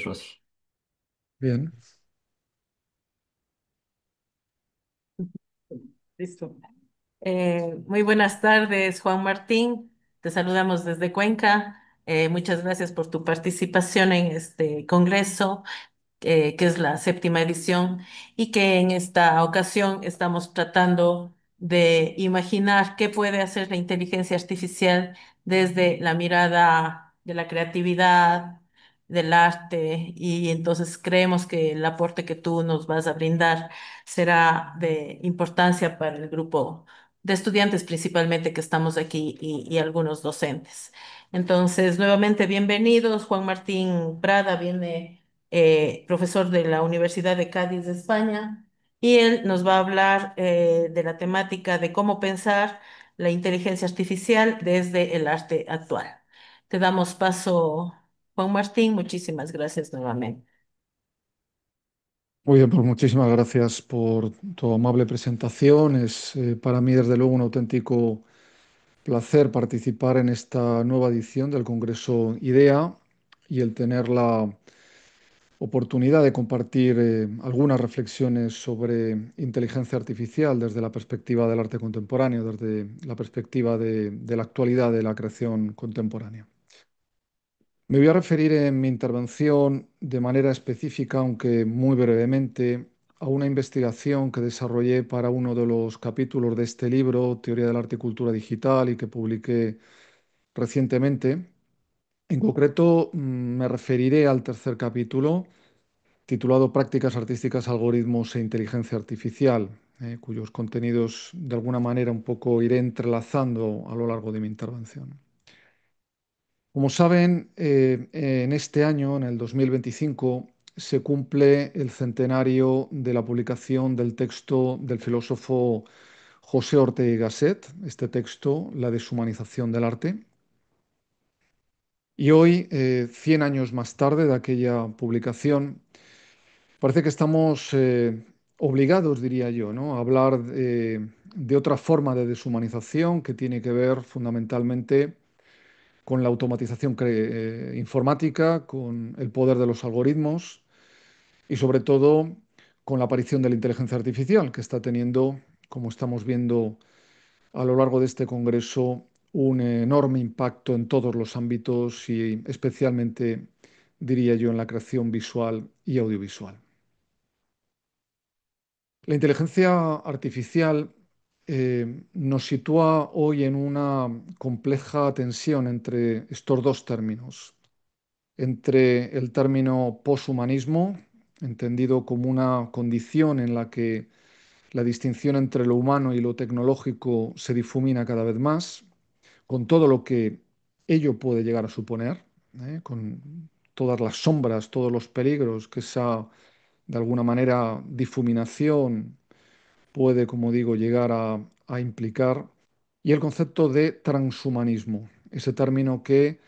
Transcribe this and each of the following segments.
Rosy. Bien, Listo. Muy buenas tardes, Juan Martín. Te saludamos desde Cuenca. Muchas gracias por tu participación en este congreso, que es la séptima edición, y que en esta ocasión estamos tratando de imaginar qué puede hacer la inteligencia artificial desde la mirada de la creatividad, del arte, y entonces creemos que el aporte que tú nos vas a brindar será de importancia para el grupo de estudiantes principalmente que estamos aquí y algunos docentes. Entonces, nuevamente bienvenidos. Juan Martín Prada viene profesor de la Universidad de Cádiz de España, y él nos va a hablar de la temática de cómo pensar la inteligencia artificial desde el arte actual. Te damos paso, Juan Martín, muchísimas gracias nuevamente. muy bien, pues muchísimas gracias por tu amable presentación. Es para mí, desde luego, un auténtico placer participar en esta nueva edición del Congreso IDEA y el tener la oportunidad de compartir algunas reflexiones sobre inteligencia artificial desde la perspectiva del arte contemporáneo, desde la perspectiva de la actualidad de la creación contemporánea. Me voy a referir en mi intervención de manera específica, aunque muy brevemente, a una investigación que desarrollé para uno de los capítulos de este libro, Teoría del Arte y Cultura Digital, y que publiqué recientemente. En concreto, me referiré al tercer capítulo, titulado Prácticas artísticas, algoritmos e inteligencia artificial, cuyos contenidos de alguna manera un poco iré entrelazando a lo largo de mi intervención. Como saben, en este año, en el 2025, se cumple el centenario de la publicación del texto del filósofo José Ortega y Gasset, este texto, La deshumanización del arte. Y hoy, 100 años más tarde de aquella publicación, parece que estamos obligados, diría yo, ¿no?, a hablar de otra forma de deshumanización que tiene que ver fundamentalmente con la automatización informática, con el poder de los algoritmos y sobre todo con la aparición de la inteligencia artificial, que está teniendo, como estamos viendo a lo largo de este congreso, un enorme impacto en todos los ámbitos y especialmente, diría yo, en la creación visual y audiovisual. La inteligencia artificial nos sitúa hoy en una compleja tensión entre estos dos términos, entre el término poshumanismo, entendido como una condición en la que la distinción entre lo humano y lo tecnológico se difumina cada vez más, con todo lo que ello puede llegar a suponer, con todas las sombras, todos los peligros que esa, de alguna manera, difuminación puede, como digo, llegar a implicar, y el concepto de transhumanismo, ese término que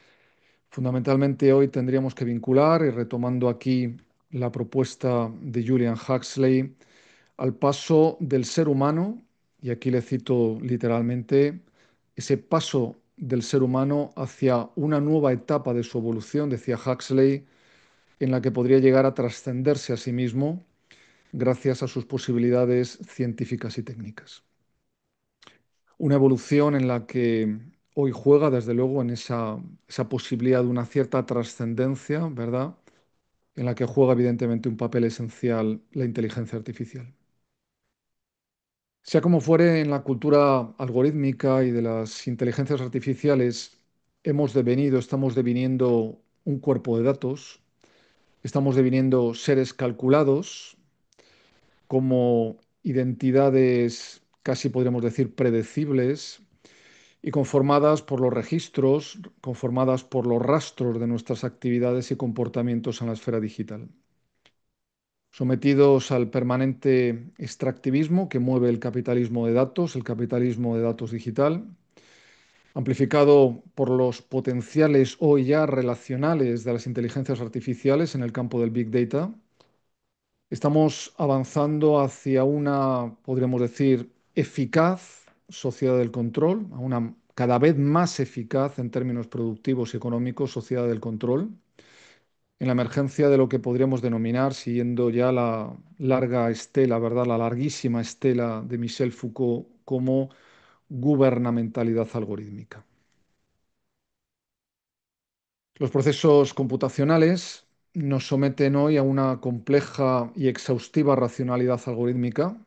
fundamentalmente hoy tendríamos que vincular, y retomando aquí la propuesta de Julian Huxley, al paso del ser humano, y aquí le cito literalmente, ese paso del ser humano hacia una nueva etapa de su evolución, decía Huxley, en la que podría llegar a trascenderse a sí mismo gracias a sus posibilidades científicas y técnicas. Una evolución en la que hoy juega, desde luego, en esa posibilidad de una cierta trascendencia, ¿verdad? En la que juega, evidentemente, un papel esencial la inteligencia artificial. Sea como fuere, en la cultura algorítmica y de las inteligencias artificiales estamos deviniendo un cuerpo de datos, estamos deviniendo seres calculados como identidades casi podríamos decir predecibles y conformadas por los registros, conformadas por los rastros de nuestras actividades y comportamientos en la esfera digital. Sometidos al permanente extractivismo que mueve el capitalismo de datos, el capitalismo de datos digital, amplificado por los potenciales hoy ya relacionales de las inteligencias artificiales en el campo del Big Data. Estamos avanzando hacia una, podríamos decir, eficaz sociedad del control, a una cada vez más eficaz en términos productivos y económicos sociedad del control, en la emergencia de lo que podríamos denominar, siguiendo ya la larga estela, ¿verdad? La larguísima estela de Michel Foucault como gubernamentalidad algorítmica. Los procesos computacionales nos someten hoy a una compleja y exhaustiva racionalidad algorítmica,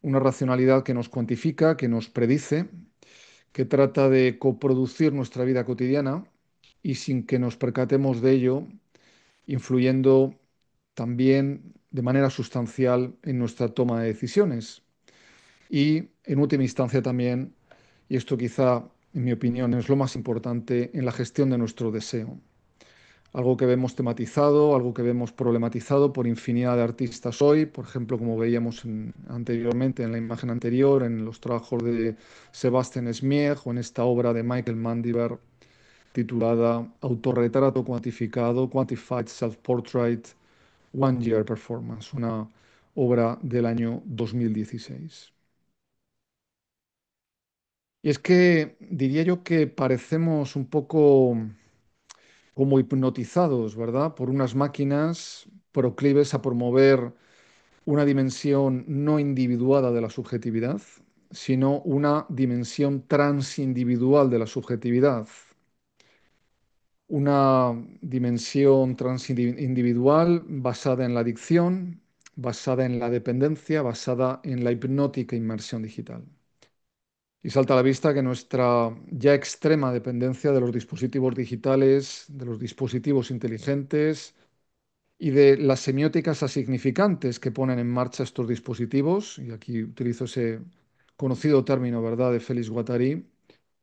una racionalidad que nos cuantifica, que nos predice, que trata de coproducir nuestra vida cotidiana y sin que nos percatemos de ello, influyendo también de manera sustancial en nuestra toma de decisiones y, en última instancia, también, y esto quizá, en mi opinión, es lo más importante, en la gestión de nuestro deseo. Algo que vemos tematizado, algo que vemos problematizado por infinidad de artistas hoy, por ejemplo, como veíamos anteriormente en la imagen anterior, en los trabajos de Sebastian Smieg o en esta obra de Michael Mandibar titulada Autorretrato cuantificado, Quantified Self-Portrait, One Year Performance, una obra del año 2016. Y es que diría yo que parecemos un poco como hipnotizados, ¿verdad? Por unas máquinas proclives a promover una dimensión no individuada de la subjetividad, sino una dimensión transindividual de la subjetividad. Una dimensión transindividual basada en la adicción, basada en la dependencia, basada en la hipnótica inmersión digital. Y salta a la vista que nuestra ya extrema dependencia de los dispositivos digitales, de los dispositivos inteligentes y de las semióticas asignificantes que ponen en marcha estos dispositivos, y aquí utilizo ese conocido término, ¿verdad?, de Félix Guattari,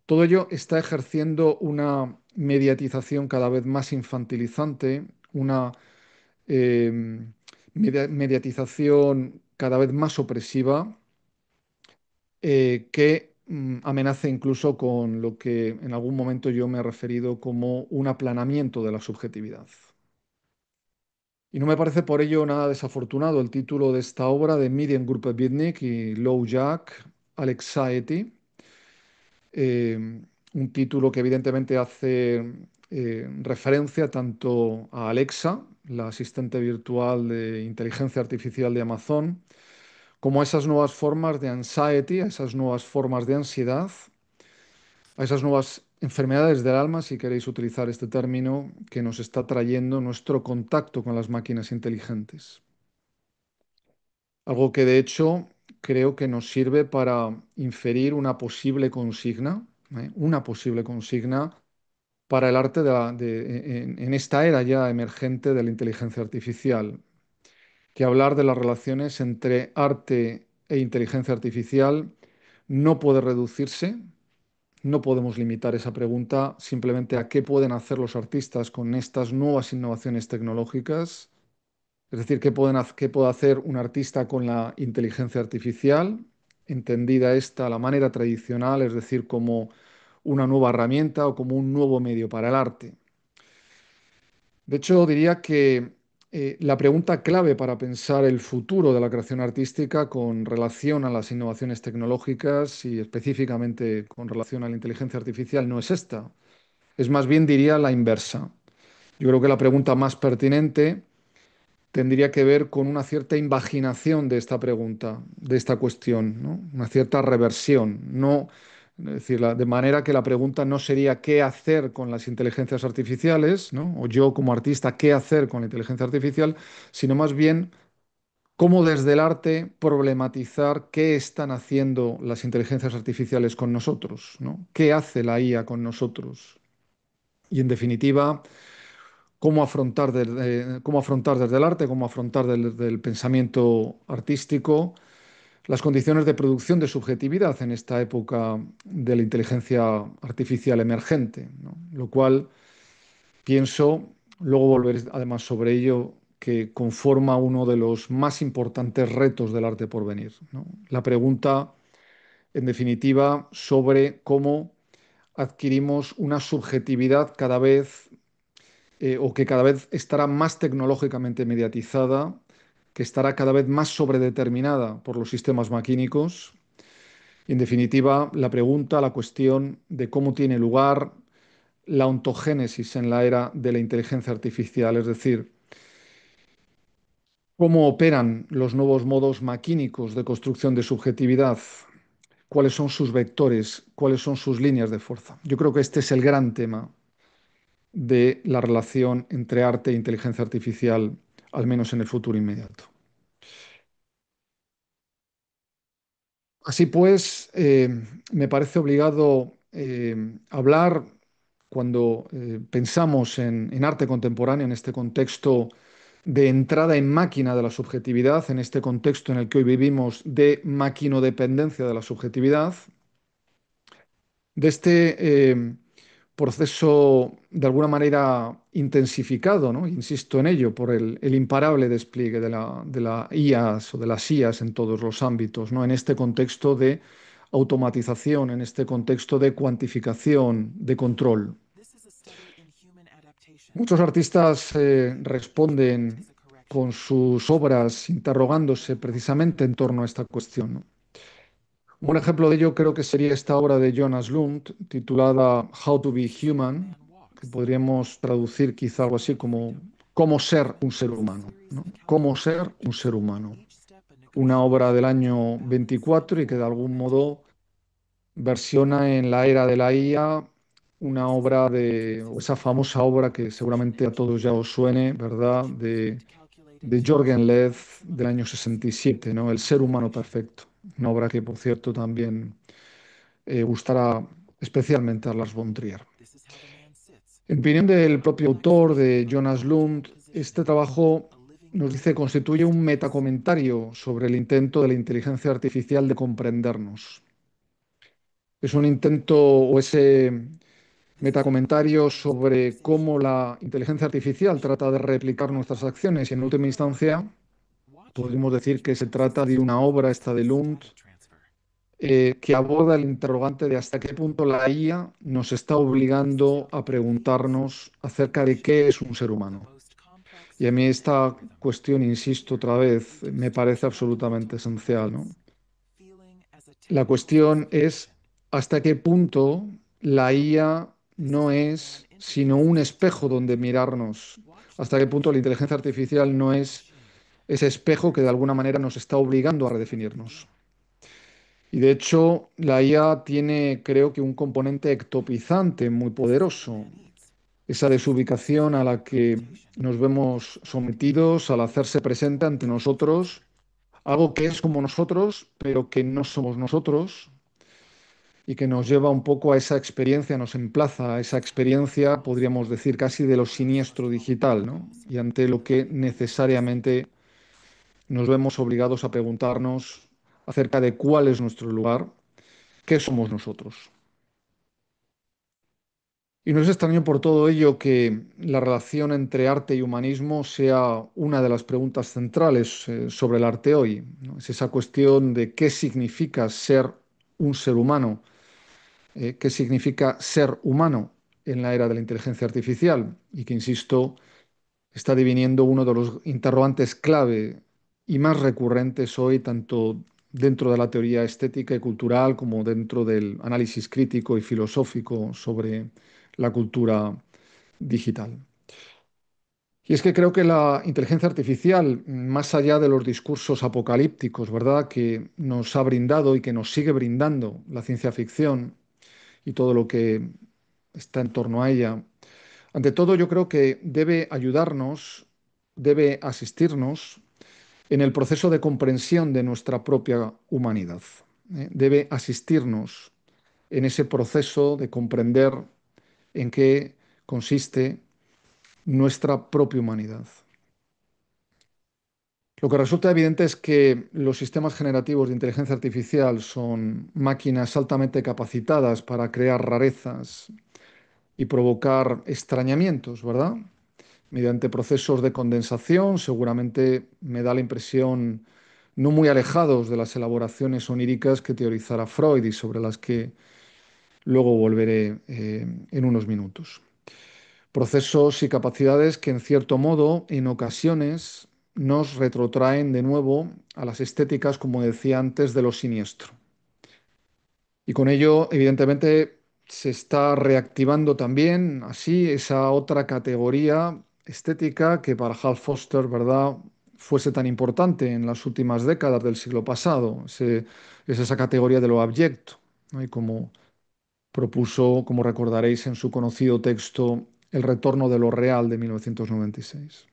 todo ello está ejerciendo una mediatización cada vez más infantilizante, una eh, mediatización cada vez más opresiva, que amenaza incluso con lo que en algún momento yo me he referido como un aplanamiento de la subjetividad. Y no me parece por ello nada desafortunado el título de esta obra de Miriam Grupevitnik y Lou Jack, Alexiety, eh, un título que evidentemente hace referencia tanto a Alexa, la asistente virtual de inteligencia artificial de Amazon, como a esas nuevas formas de anxiety, a esas nuevas formas de ansiedad, a esas nuevas enfermedades del alma, si queréis utilizar este término, que nos está trayendo nuestro contacto con las máquinas inteligentes. Algo que de hecho creo que nos sirve para inferir una posible consigna para el arte en esta era ya emergente de la inteligencia artificial, que hablar de las relaciones entre arte e inteligencia artificial no puede reducirse. No podemos limitar esa pregunta simplemente a qué pueden hacer los artistas con estas nuevas innovaciones tecnológicas. Es decir, qué puede hacer un artista con la inteligencia artificial, entendida esta a la manera tradicional, es decir, como una nueva herramienta o como un nuevo medio para el arte. De hecho, diría que la pregunta clave para pensar el futuro de la creación artística con relación a las innovaciones tecnológicas y específicamente con relación a la inteligencia artificial no es esta. Es más bien, diría, la inversa. Yo creo que la pregunta más pertinente tendría que ver con una cierta invaginación de esta pregunta, de esta cuestión, ¿no? Una cierta reversión, no, es decir, de manera que la pregunta no sería qué hacer con las inteligencias artificiales, ¿no? O yo como artista, qué hacer con la inteligencia artificial, sino más bien cómo desde el arte problematizar qué están haciendo las inteligencias artificiales con nosotros, ¿no? ¿Qué hace la IA con nosotros? Y en definitiva, cómo afrontar desde el arte, cómo afrontar desde el pensamiento artístico las condiciones de producción de subjetividad en esta época de la inteligencia artificial emergente, ¿no? Lo cual pienso, luego volver además sobre ello, que conforma uno de los más importantes retos del arte por venir, ¿no? La pregunta, en definitiva, sobre cómo adquirimos una subjetividad cada vez o que cada vez estará más tecnológicamente mediatizada, que estará cada vez más sobredeterminada por los sistemas maquínicos. Y en definitiva, la pregunta, la cuestión de cómo tiene lugar la ontogénesis en la era de la inteligencia artificial, es decir, cómo operan los nuevos modos maquínicos de construcción de subjetividad, cuáles son sus vectores, cuáles son sus líneas de fuerza. Yo creo que este es el gran tema de la relación entre arte e inteligencia artificial, al menos en el futuro inmediato. Así pues, me parece obligado hablar cuando pensamos en arte contemporáneo, en este contexto de entrada en máquina de la subjetividad, en este contexto en el que hoy vivimos de maquinodependencia de la subjetividad, de este proceso de alguna manera intensificado, ¿no? Insisto en ello, por el imparable despliegue de la IAS o de las IAS en todos los ámbitos, ¿no? En este contexto de automatización, en este contexto de cuantificación, de control. Muchos artistas responden con sus obras interrogándose precisamente en torno a esta cuestión, ¿no? Un buen ejemplo de ello creo que sería esta obra de Jonas Lund titulada How to be Human, que podríamos traducir quizá algo así como cómo ser un ser humano, ¿no? Cómo ser un ser humano. Una obra del año 24 y que de algún modo versiona en la era de la IA una obra o esa famosa obra que seguramente a todos ya os suene, ¿verdad? De Jorgen Leth del año 67, ¿no? El ser humano perfecto. Una obra que, por cierto, también gustará especialmente a Lars von Trier. En opinión del propio autor, de Jonas Lund, este trabajo nos dice constituye un metacomentario sobre el intento de la inteligencia artificial de comprendernos. Es un intento o ese metacomentario sobre cómo la inteligencia artificial trata de replicar nuestras acciones y en última instancia podríamos decir que se trata de una obra, esta de Lund, que aborda el interrogante de hasta qué punto la IA nos está obligando a preguntarnos acerca de qué es un ser humano. Y a mí esta cuestión, insisto otra vez, me parece absolutamente esencial, ¿no? La cuestión es hasta qué punto la IA no es sino un espejo donde mirarnos, hasta qué punto la inteligencia artificial no es ese espejo que de alguna manera nos está obligando a redefinirnos. Y de hecho, la IA tiene, creo que, un componente ectopizante muy poderoso, esa desubicación a la que nos vemos sometidos al hacerse presente ante nosotros, algo que es como nosotros, pero que no somos nosotros, y que nos lleva un poco a esa experiencia, nos emplaza a esa experiencia, podríamos decir, casi de lo siniestro digital, ¿no? Y ante lo que necesariamente nos vemos obligados a preguntarnos acerca de cuál es nuestro lugar, qué somos nosotros. Y no es extraño por todo ello que la relación entre arte y humanismo sea una de las preguntas centrales sobre el arte hoy, ¿no? Es esa cuestión de qué significa ser un ser humano, qué significa ser humano en la era de la inteligencia artificial y que, insisto, está deviniendo uno de los interrogantes clave y más recurrentes hoy, tanto dentro de la teoría estética y cultural como dentro del análisis crítico y filosófico sobre la cultura digital. Y es que creo que la inteligencia artificial, más allá de los discursos apocalípticos, ¿verdad?, que nos ha brindado y que nos sigue brindando la ciencia ficción y todo lo que está en torno a ella, ante todo yo creo que debe ayudarnos, debe asistirnos en el proceso de comprensión de nuestra propia humanidad, ¿eh? Debe asistirnos en ese proceso de comprender en qué consiste nuestra propia humanidad. Lo que resulta evidente es que los sistemas generativos de inteligencia artificial son máquinas altamente capacitadas para crear rarezas y provocar extrañamientos, ¿verdad? Mediante procesos de condensación, seguramente me da la impresión no muy alejados de las elaboraciones oníricas que teorizara Freud y sobre las que luego volveré en unos minutos. Procesos y capacidades que en cierto modo, en ocasiones, nos retrotraen de nuevo a las estéticas, como decía antes, de lo siniestro. Y con ello, evidentemente, se está reactivando también así esa otra categoría estética que para Hal Foster, ¿verdad?, fuese tan importante en las últimas décadas del siglo pasado. Es esa categoría de lo abyecto, ¿no? Y como propuso, como recordaréis, en su conocido texto El retorno de lo real de 1996.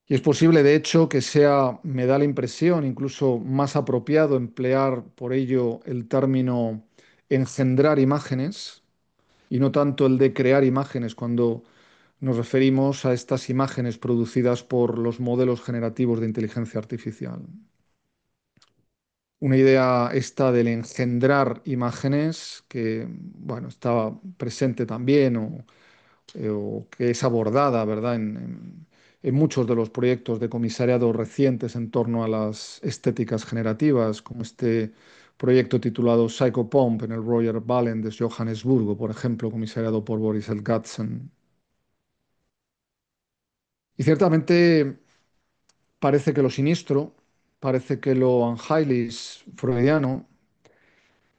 Y es posible, de hecho, que sea, me da la impresión, incluso más apropiado emplear por ello el término engendrar imágenes y no tanto el de crear imágenes cuando nos referimos a estas imágenes producidas por los modelos generativos de inteligencia artificial. Una idea esta del engendrar imágenes que, bueno, estaba presente también o que es abordada, ¿verdad?, en muchos de los proyectos de comisariado recientes en torno a las estéticas generativas, como este proyecto titulado Psychopomp en el Royal Ballet de Johannesburgo, por ejemplo, comisariado por Boris Elgatzen. Y ciertamente parece que lo siniestro, parece que lo angelis freudiano,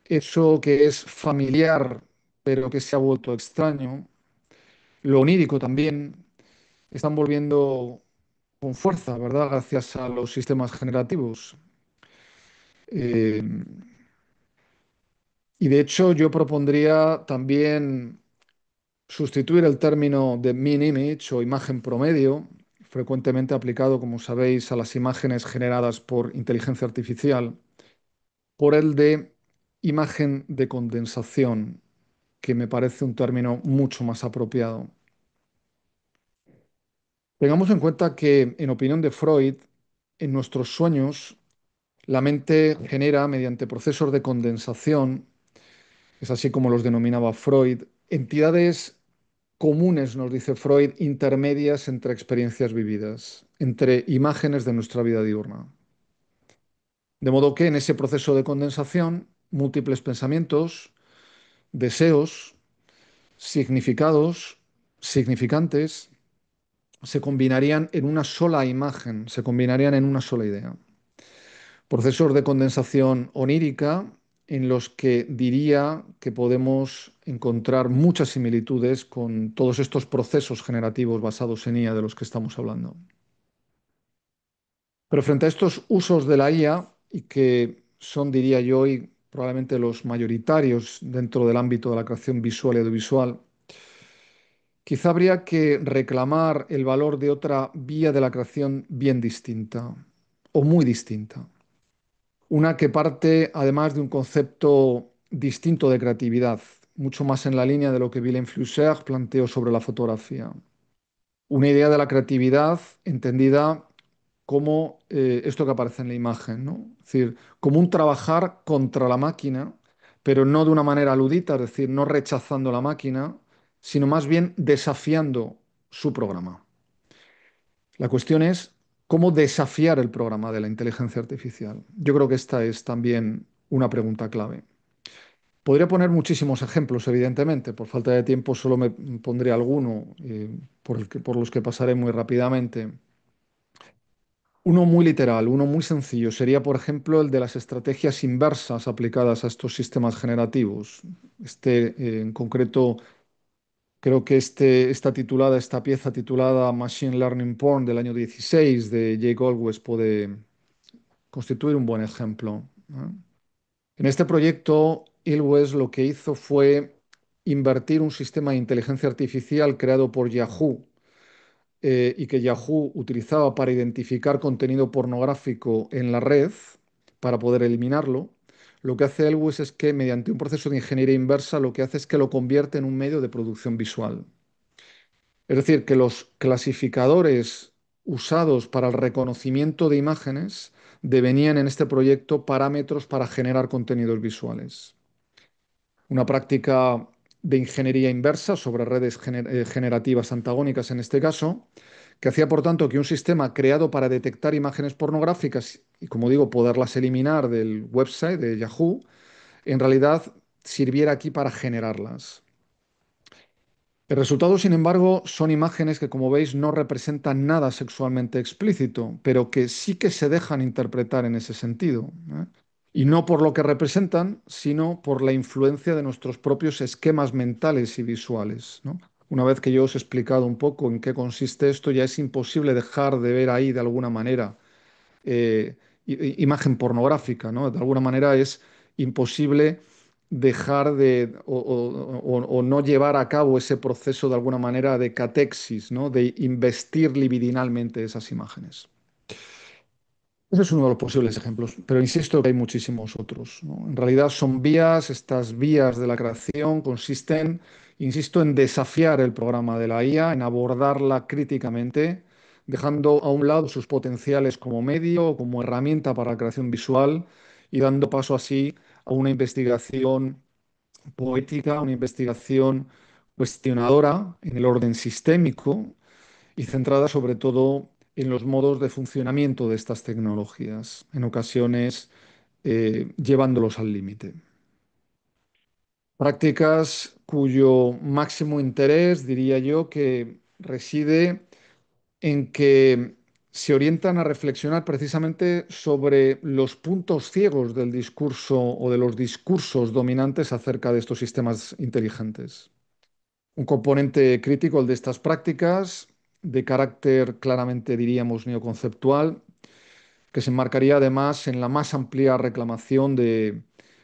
eso que es familiar pero que se ha vuelto extraño, lo onírico también, están volviendo con fuerza, ¿verdad? Gracias a los sistemas generativos. Eh, y de hecho yo propondría también sustituir el término de mean image o imagen promedio, frecuentemente aplicado, como sabéis, a las imágenes generadas por inteligencia artificial, por el de imagen de condensación, que me parece un término mucho más apropiado. Tengamos en cuenta que, en opinión de Freud, en nuestros sueños, la mente genera, mediante procesos de condensación, es así como los denominaba Freud, entidades comunes, nos dice Freud, intermedias entre experiencias vividas, entre imágenes de nuestra vida diurna. De modo que en ese proceso de condensación, múltiples pensamientos, deseos, significados, significantes, se combinarían en una sola imagen, se combinarían en una sola idea. Procesos de condensación onírica en los que diría que podemos encontrar muchas similitudes con todos estos procesos generativos basados en IA de los que estamos hablando. Pero frente a estos usos de la IA, y que son, diría yo, hoy probablemente los mayoritarios dentro del ámbito de la creación visual y audiovisual, quizá habría que reclamar el valor de otra vía de la creación bien distinta o muy distinta. Una que parte además de un concepto distinto de creatividad, mucho más en la línea de lo que Willem Flusser planteó sobre la fotografía. Una idea de la creatividad entendida como esto que aparece en la imagen, ¿no? Es decir, como un trabajar contra la máquina, pero no de una manera ludita, es decir, no rechazando la máquina, sino más bien desafiando su programa. La cuestión es cómo desafiar el programa de la inteligencia artificial. Yo creo que esta es también una pregunta clave. Podría poner muchísimos ejemplos, evidentemente. Por falta de tiempo solo me pondré alguno por los que pasaré muy rápidamente. Uno muy literal, uno muy sencillo, sería, por ejemplo, el de las estrategias inversas aplicadas a estos sistemas generativos. En concreto, creo que esta pieza titulada Machine Learning Porn del año 16 de Jay Goldwyn puede constituir un buen ejemplo, ¿no? En este proyecto, Ilwes lo que hizo fue invertir un sistema de inteligencia artificial creado por Yahoo y que Yahoo utilizaba para identificar contenido pornográfico en la red para poder eliminarlo. Lo que hace Elwes es que mediante un proceso de ingeniería inversa lo que hace es que lo convierte en un medio de producción visual. Es decir, que los clasificadores usados para el reconocimiento de imágenes devenían en este proyecto parámetros para generar contenidos visuales. Una práctica de ingeniería inversa sobre redes generativas antagónicas en este caso, que hacía por tanto que un sistema creado para detectar imágenes pornográficas y, como digo, poderlas eliminar del website de Yahoo, en realidad sirviera aquí para generarlas. El resultado, sin embargo, son imágenes que, como veis, no representan nada sexualmente explícito, pero que sí que se dejan interpretar en ese sentido, ¿eh? Y no por lo que representan, sino por la influencia de nuestros propios esquemas mentales y visuales, ¿no? Una vez que yo os he explicado un poco en qué consiste esto, ya es imposible dejar de ver ahí de alguna manera eh, imagen pornográfica, ¿no? De alguna manera es imposible dejar de o no llevar a cabo ese proceso de alguna manera de catexis, ¿no? De investir libidinalmente esas imágenes. Ese es uno de los posibles ejemplos, pero insisto que hay muchísimos otros, ¿no? En realidad son vías, estas vías de la creación consisten, insisto, en desafiar el programa de la IA, en abordarla críticamente, dejando a un lado sus potenciales como medio o como herramienta para la creación visual y dando paso así a una investigación poética, una investigación cuestionadora en el orden sistémico y centrada sobre todo en los modos de funcionamiento de estas tecnologías, en ocasiones llevándolos al límite. Prácticas cuyo máximo interés, diría yo, que reside en que se orientan a reflexionar precisamente sobre los puntos ciegos del discurso o de los discursos dominantes acerca de estos sistemas inteligentes. Un componente crítico, el de estas prácticas, de carácter claramente, diríamos, neoconceptual, que se enmarcaría además en la más amplia reclamación de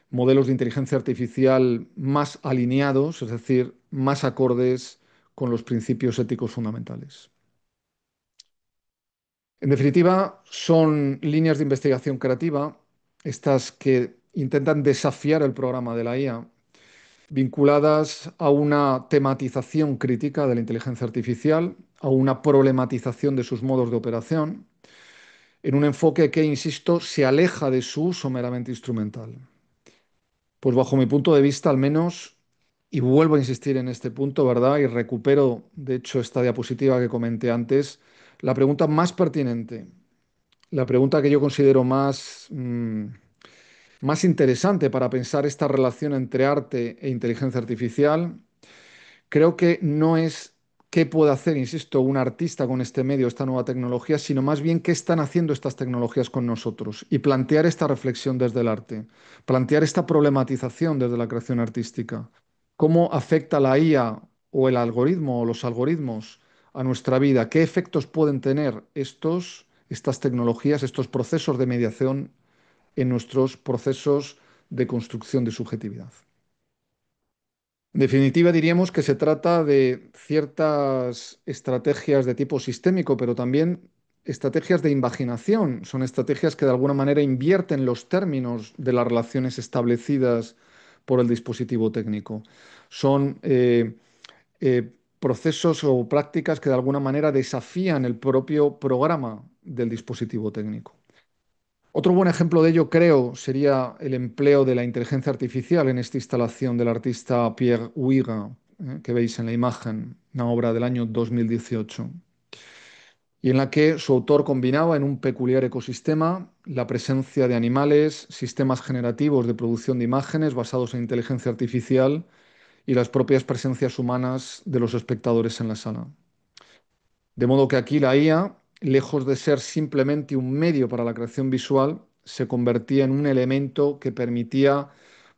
modelos de inteligencia artificial más alineados, es decir, más acordes con los principios éticos fundamentales. En definitiva, son líneas de investigación creativa, estas que intentan desafiar el programa de la IA vinculadas a una tematización crítica de la inteligencia artificial, a una problematización de sus modos de operación, en un enfoque que, insisto, se aleja de su uso meramente instrumental. Pues bajo mi punto de vista, al menos, y vuelvo a insistir en este punto, ¿verdad? Y recupero, de hecho, esta diapositiva que comenté antes, la pregunta más pertinente, la pregunta que yo considero más interesante para pensar esta relación entre arte e inteligencia artificial. Creo que no es qué puede hacer, insisto, un artista con este medio, esta nueva tecnología, sino más bien qué están haciendo estas tecnologías con nosotros y plantear esta reflexión desde el arte, plantear esta problematización desde la creación artística. ¿Cómo afecta la IA o el algoritmo o los algoritmos a nuestra vida? ¿Qué efectos pueden tener estas tecnologías, estos procesos de mediación en nuestros procesos de construcción de subjetividad? En definitiva, diríamos que se trata de ciertas estrategias de tipo sistémico, pero también estrategias de invaginación. Son estrategias que de alguna manera invierten los términos de las relaciones establecidas por el dispositivo técnico. Son procesos o prácticas que de alguna manera desafían el propio programa del dispositivo técnico. Otro buen ejemplo de ello, creo, sería el empleo de la inteligencia artificial en esta instalación del artista Pierre Huyghe, que veis en la imagen, una obra del año 2018, y en la que su autor combinaba en un peculiar ecosistema la presencia de animales, sistemas generativos de producción de imágenes basados en inteligencia artificial y las propias presencias humanas de los espectadores en la sala. De modo que aquí la IA, lejos de ser simplemente un medio para la creación visual, se convertía en un elemento que permitía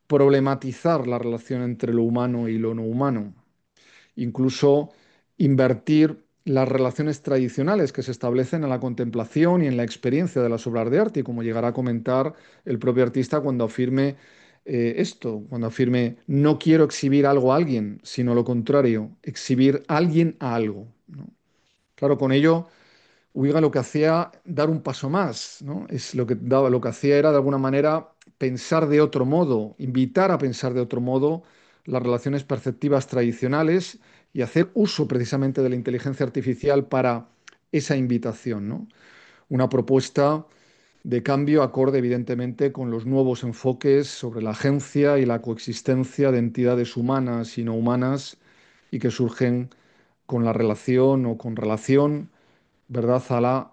problematizar la relación entre lo humano y lo no humano, incluso invertir las relaciones tradicionales que se establecen en la contemplación y en la experiencia de las obras de arte, y como llegará a comentar el propio artista cuando afirme cuando afirme no quiero exhibir algo a alguien, sino lo contrario, exhibir alguien a algo, ¿no? Claro, con ello, Huiga lo que hacía dar un paso más, ¿no? Es lo que daba, lo que hacía era de alguna manera pensar de otro modo, invitar a pensar de otro modo las relaciones perceptivas tradicionales y hacer uso precisamente de la inteligencia artificial para esa invitación, ¿no? Una propuesta de cambio acorde evidentemente con los nuevos enfoques sobre la agencia y la coexistencia de entidades humanas y no humanas y que surgen con la relación o con relación, ¿verdad?, a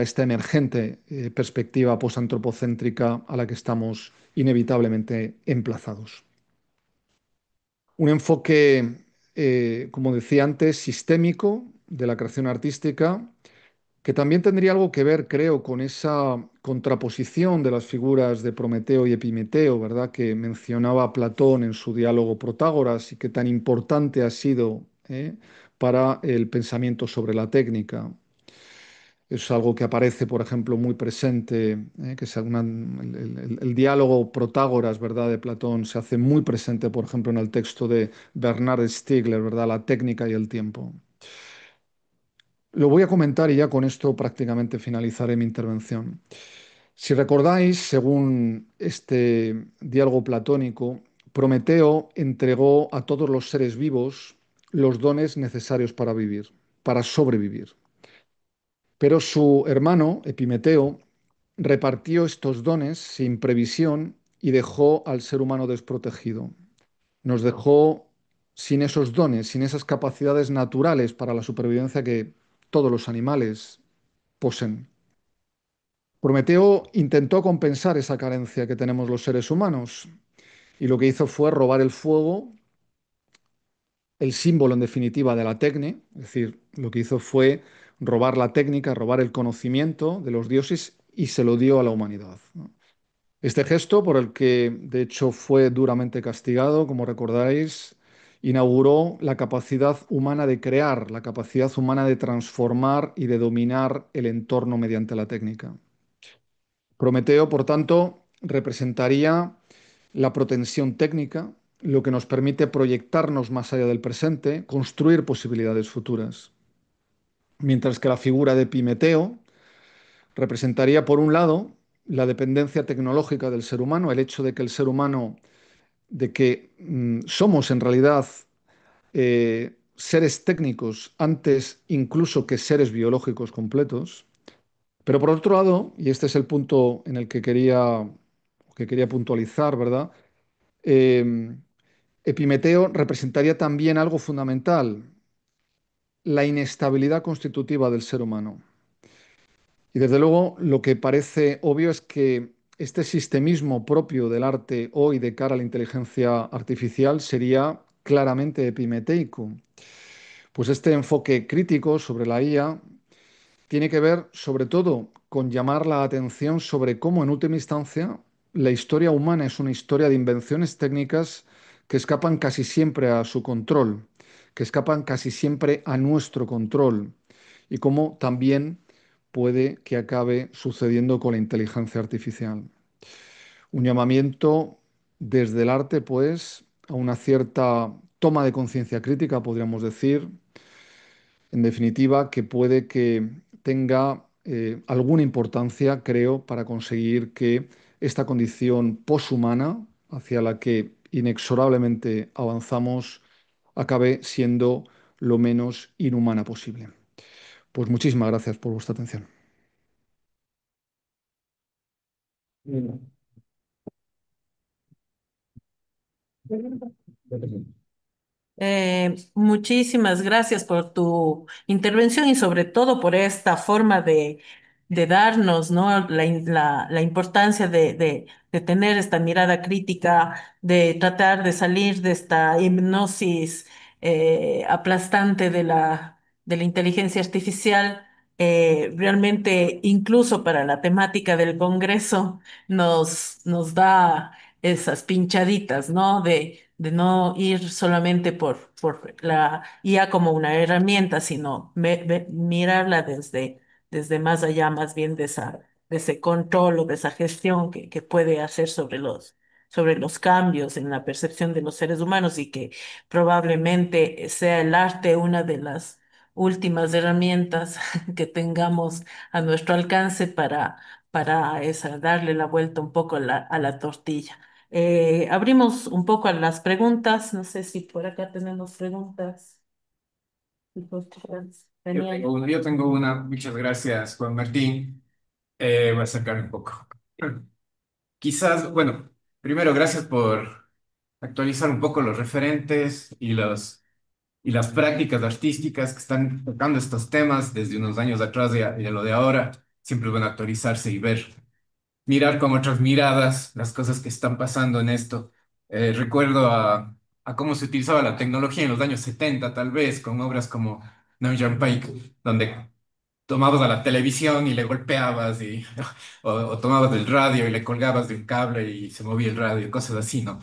esta emergente perspectiva posantropocéntrica a la que estamos inevitablemente emplazados. Un enfoque, como decía antes, sistémico de la creación artística, que también tendría algo que ver, creo, con esa contraposición de las figuras de Prometeo y Epimeteo, ¿verdad? Que mencionaba Platón en su diálogo Protágoras y que tan importante ha sido, para el pensamiento sobre la técnica. Es algo que aparece, por ejemplo, muy presente, que es el diálogo Protágoras, ¿verdad?, de Platón se hace muy presente, por ejemplo, en el texto de Bernard Stiegler, ¿verdad?, La técnica y el tiempo. Lo voy a comentar y ya con esto prácticamente finalizaré mi intervención. Si recordáis, según este diálogo platónico, Prometeo entregó a todos los seres vivos los dones necesarios para vivir, para sobrevivir. Pero su hermano, Epimeteo, repartió estos dones sin previsión y dejó al ser humano desprotegido. Nos dejó sin esos dones, sin esas capacidades naturales para la supervivencia que todos los animales poseen. Prometeo intentó compensar esa carencia que tenemos los seres humanos y lo que hizo fue robar el fuego, el símbolo en definitiva de la tecne, es decir, lo que hizo fue robar la técnica, robar el conocimiento de los dioses y se lo dio a la humanidad, ¿no? Este gesto, por el que de hecho fue duramente castigado, como recordáis, inauguró la capacidad humana de crear, la capacidad humana de transformar y de dominar el entorno mediante la técnica. Prometeo, por tanto, representaría la protensión técnica, lo que nos permite proyectarnos más allá del presente, construir posibilidades futuras. Mientras que la figura de Epimeteo representaría, por un lado, la dependencia tecnológica del ser humano, el hecho de que el ser humano, de que somos en realidad seres técnicos antes incluso que seres biológicos completos. Pero por otro lado, y este es el punto en el que quería puntualizar, ¿verdad? Eh, Epimeteo representaría también algo fundamental, la inestabilidad constitutiva del ser humano. Y desde luego, lo que parece obvio es que este sistemismo propio del arte hoy de cara a la inteligencia artificial sería claramente epimeteico. Pues este enfoque crítico sobre la IA tiene que ver sobre todo con llamar la atención sobre cómo en última instancia la historia humana es una historia de invenciones técnicas que escapan casi siempre a su control, que escapan casi siempre a nuestro control y cómo también puede que acabe sucediendo con la inteligencia artificial. Un llamamiento desde el arte, pues, a una cierta toma de conciencia crítica, podríamos decir, en definitiva, que puede que tenga alguna importancia, creo, para conseguir que esta condición poshumana hacia la que inexorablemente avanzamos acabe siendo lo menos inhumana posible. Pues muchísimas gracias por vuestra atención. Muchísimas gracias por tu intervención y sobre todo por esta forma de darnos, ¿no? La importancia de tener esta mirada crítica, de tratar de salir de esta hipnosis aplastante de la inteligencia artificial. Realmente, incluso para la temática del Congreso, nos da esas pinchaditas, ¿no? De no ir solamente por la IA como una herramienta, sino mirarla desde más allá, más bien de ese control o de esa gestión que puede hacer sobre los cambios en la percepción de los seres humanos y que probablemente sea el arte una de las últimas herramientas que tengamos a nuestro alcance para darle la vuelta un poco a a la tortilla. Abrimos un poco a las preguntas. No sé si por acá tenemos preguntas. Daniel. Yo tengo una, muchas gracias, Juan Martín. Voy a sacar un poco. Quizás, bueno, primero, gracias por actualizar un poco los referentes y las prácticas artísticas que están tocando estos temas desde unos años atrás y a lo de ahora. Siempre es bueno actualizarse y mirar con otras miradas las cosas que están pasando en esto. Recuerdo a cómo se utilizaba la tecnología en los años 70 tal vez, con obras como Nam June Paik, donde tomabas a la televisión y le golpeabas, o tomabas del radio y le colgabas de un cable y se movía el radio, cosas así, ¿no?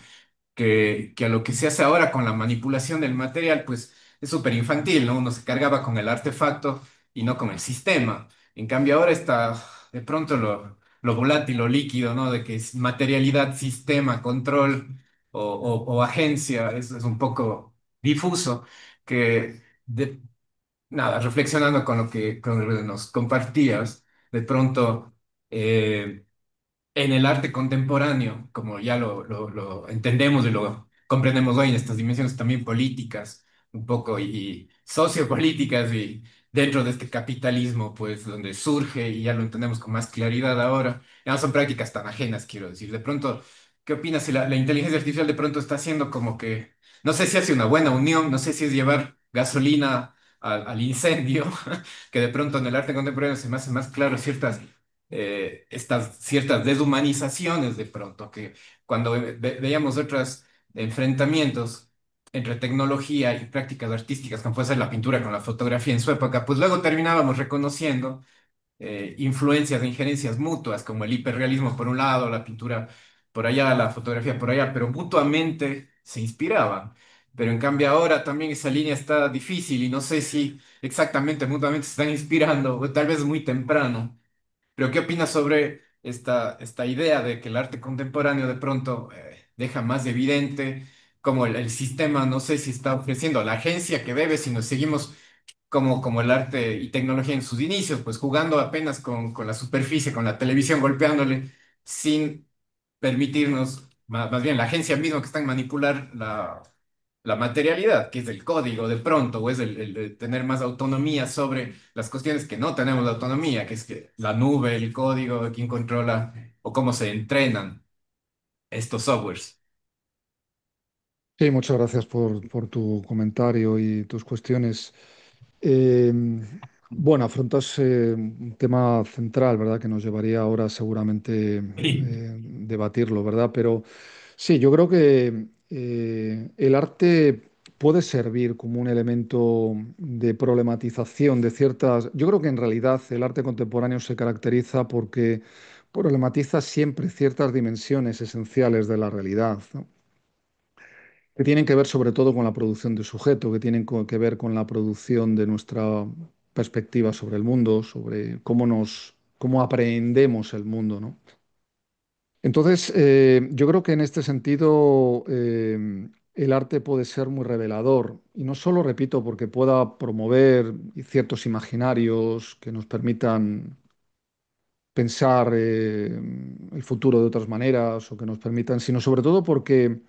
Que a lo que se hace ahora con la manipulación del material, pues es súper infantil, ¿no? Uno se cargaba con el artefacto y no con el sistema. En cambio, ahora está de pronto lo volátil, lo líquido, ¿no? De que es materialidad, sistema, control o agencia, es un poco difuso, que nada, reflexionando con lo que nos compartías, de pronto... eh, en el arte contemporáneo, como ya lo entendemos y lo comprendemos hoy en estas dimensiones también políticas, un poco y sociopolíticas y dentro de este capitalismo, pues donde surge y ya lo entendemos con más claridad ahora, ya no son prácticas tan ajenas, quiero decir. De pronto, ¿qué opinas si la inteligencia artificial de pronto está haciendo como que, no sé si hace una buena unión, no sé si es llevar gasolina al incendio, que de pronto en el arte contemporáneo se me hace más claro ciertas estas ciertas deshumanizaciones de pronto, que cuando veíamos otros enfrentamientos entre tecnología y prácticas artísticas, como puede ser la pintura con la fotografía en su época, pues luego terminábamos reconociendo influencias e injerencias mutuas, como el hiperrealismo por un lado, la pintura por allá, la fotografía por allá, pero mutuamente se inspiraban. Pero en cambio ahora también esa línea está difícil y no sé si exactamente mutuamente se están inspirando, o tal vez muy temprano. Pero ¿qué opinas sobre esta idea de que el arte contemporáneo de pronto deja más evidente como el sistema, no sé si está ofreciendo la agencia que debe, si nos seguimos como el arte y tecnología en sus inicios, pues jugando apenas con la superficie, con la televisión, golpeándole, sin permitirnos, más bien la agencia misma que está en manipular la materialidad, que es el código de pronto, o es el de tener más autonomía sobre las cuestiones que no tenemos autonomía, que es que la nube, el código, quién controla o cómo se entrenan estos softwares. Sí, muchas gracias por tu comentario y tus cuestiones. Eh, bueno, afrontas un tema central, ¿verdad? Que nos llevaría ahora seguramente debatirlo, ¿verdad? Pero sí, yo creo que el arte puede servir como un elemento de problematización de ciertas... Yo creo que en realidad el arte contemporáneo se caracteriza porque problematiza siempre ciertas dimensiones esenciales de la realidad, ¿no? Que tienen que ver sobre todo con la producción de sujeto, que tienen que ver con la producción de nuestra perspectiva sobre el mundo, sobre cómo aprehendemos el mundo, ¿no? Entonces, yo creo que en este sentido el arte puede ser muy revelador, y no solo, repito, porque pueda promover ciertos imaginarios que nos permitan pensar el futuro de otras maneras o que nos permitan, sino sobre todo porque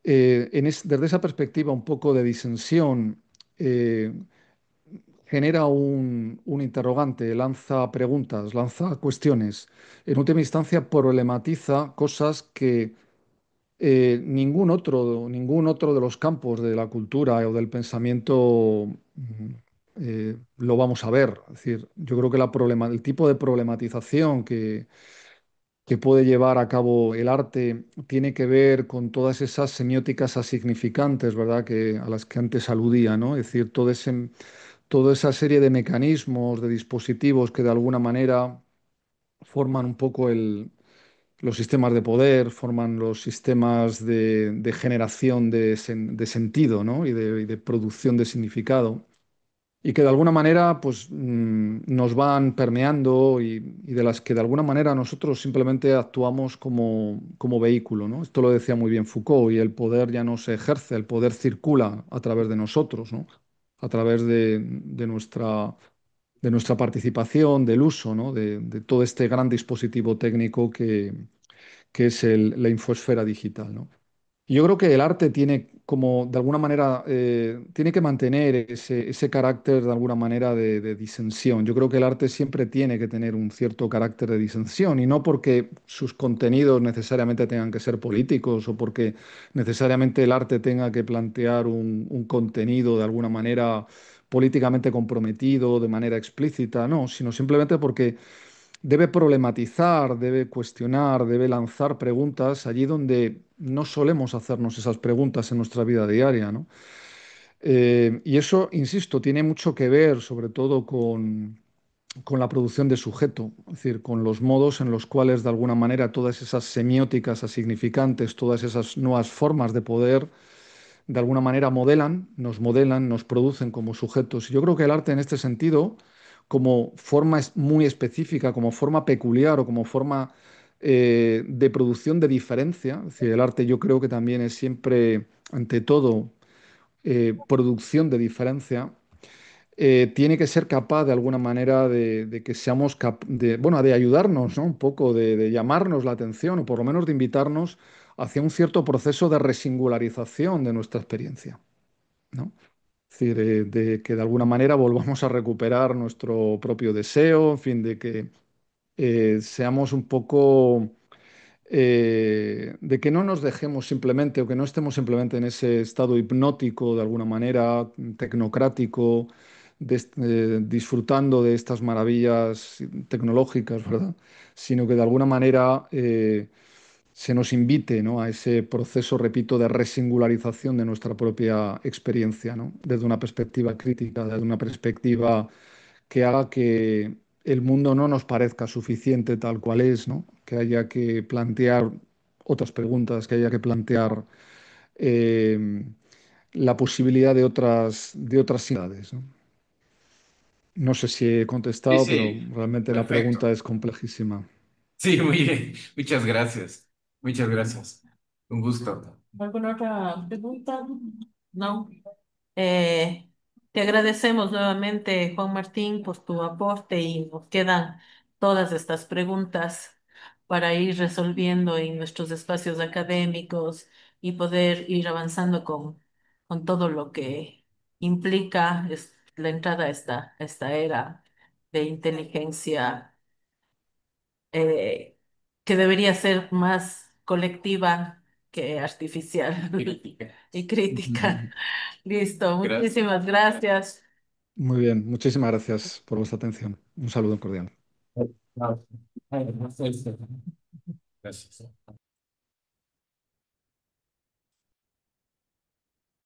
desde esa perspectiva un poco de disensión, eh, genera un interrogante, lanza preguntas, lanza cuestiones. En última instancia, problematiza cosas que ningún otro de los campos de la cultura o del pensamiento lo vamos a ver. Es decir, yo creo que el tipo de problematización que puede llevar a cabo el arte tiene que ver con todas esas semióticas asignificantes, ¿verdad? A las que antes aludía, ¿no? Es decir, toda esa serie de mecanismos, de dispositivos que de alguna manera forman un poco los sistemas de poder, forman los sistemas de generación de sentido, ¿no? Y de producción de significado y que de alguna manera pues, nos van permeando y de las que de alguna manera nosotros simplemente actuamos como vehículo, ¿no? Esto lo decía muy bien Foucault, y el poder ya no se ejerce, el poder circula a través de nosotros, ¿no? A través de nuestra participación, del uso, ¿no? De todo este gran dispositivo técnico que es la infosfera digital, ¿no? Y yo creo que el arte tiene como, de alguna manera, tiene que mantener ese carácter, de alguna manera, de disensión. Yo creo que el arte siempre tiene que tener un cierto carácter de disensión, y no porque sus contenidos necesariamente tengan que ser políticos o porque necesariamente el arte tenga que plantear un contenido de alguna manera políticamente comprometido, de manera explícita, no, sino simplemente porque debe problematizar, debe cuestionar, debe lanzar preguntas allí donde no solemos hacernos esas preguntas en nuestra vida diaria, ¿no? Y eso, insisto, tiene mucho que ver sobre todo con la producción de sujeto, es decir, con los modos en los cuales de alguna manera todas esas semióticas asignificantes, todas esas nuevas formas de poder, de alguna manera modelan, nos producen como sujetos. Yo creo que el arte en este sentido, como forma muy específica, como forma peculiar o como forma de producción de diferencia, es decir, el arte yo creo que también es siempre, ante todo, producción de diferencia, tiene que ser capaz de alguna manera de que seamos de, bueno, de ayudarnos, ¿no? Un poco, de llamarnos la atención o por lo menos de invitarnos hacia un cierto proceso de resingularización de nuestra experiencia, ¿no? Es decir, de que de alguna manera volvamos a recuperar nuestro propio deseo, en fin, de que seamos un poco de que no nos dejemos simplemente o que no estemos simplemente en ese estado hipnótico, de alguna manera, tecnocrático, disfrutando de estas maravillas tecnológicas, ¿verdad? Sino que de alguna manera se nos invite, ¿no? A ese proceso, repito, de resingularización de nuestra propia experiencia, ¿no? Desde una perspectiva crítica, desde una perspectiva que haga que el mundo no nos parezca suficiente tal cual es, ¿no? Que haya que plantear otras preguntas, que haya que plantear eh, la posibilidad de otras realidades, ¿no? No sé si he Sí, contestado, pero sí, realmente la pregunta perfecto. es complejísima. Sí, muy bien. Muchas gracias. Muchas gracias. Un gusto. ¿Alguna otra pregunta? No. Eh, Te agradecemos nuevamente, Juan Martín, por tu aporte y nos quedan todas estas preguntas para ir resolviendo en nuestros espacios académicos y poder ir avanzando con todo lo que implica la entrada a esta era de inteligencia eh, que debería ser más colectiva que artificial Crítica. y crítica. Ujú. Listo, Gracias. muchísimas gracias. Muy bien, muchísimas gracias por vuestra atención. Un saludo cordial. Gracias.